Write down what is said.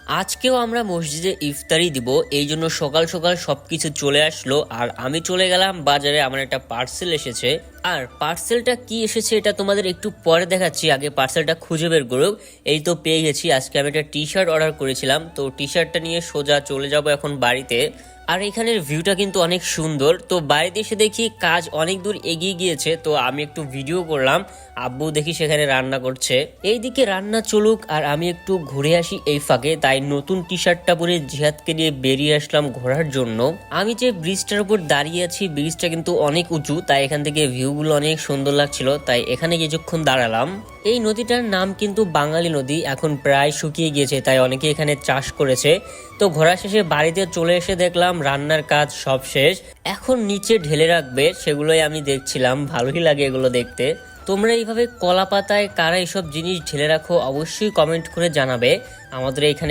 আজকেও আমরা মসজিদে ইফতারি দিব, এই জন্য সকাল সকাল সবকিছু চলে আসলো। আর আমি চলে গেলাম বাজারে, আমার একটা পার্সেল এসেছে। আর পার্সেলটা কি এসেছে এটা তোমাদের একটু পরে দেখাচ্ছি, আগে পার্সেলটা খুঁজে বের করুক। এই তো পেয়ে গেছি। আজকে আমি একটা টি শার্ট অর্ডার করেছিলাম, তো টি শার্টটা নিয়ে সোজা চলে যাব এখন বাড়িতে। আর এখানের ভিউটা কিন্তু অনেক সুন্দর। তো বাড়িতে এসে দেখি কাজ অনেক দূর এগিয়ে গিয়েছে, তো আমি একটু ভিডিও করলাম। আব্বু দেখি সেখানে রান্না করছে, এইদিকে রান্না চলুক আর আমি একটু ঘুরে আসি এই ফাঁকে। তাই নতুন টি শার্টটা পরে জিহাদকে নিয়ে বেরিয়ে আসলাম ঘোরার জন্য। আমি যে ব্রিজটার উপর দাঁড়িয়ে আছি, ব্রিজটা কিন্তু অনেক উঁচু, তাই এখান থেকে ভিউগুলো অনেক সুন্দর লাগছিল, তাই এখানে কিছুক্ষণ দাঁড়ালাম। এই নদীটার নাম কিন্তু বাঙালি নদী, এখন প্রায় শুকিয়ে গিয়েছে, তাই অনেকে এখানে চাষ করেছে। তো ঘোরা শেষে বাড়িতে চলে এসে দেখলাম রান্নার কাজ সব শেষ, এখন নিচে ঢেলে রাখবে, সেগুলোই আমি দেখছিলাম। ভালোই লাগে এগুলো দেখতে। তোমরা এইভাবে কলা পাতায় কারা এইসব জিনিস ঢেলে রাখো অবশ্যই কমেন্ট করে জানাবে। আমাদের এখানে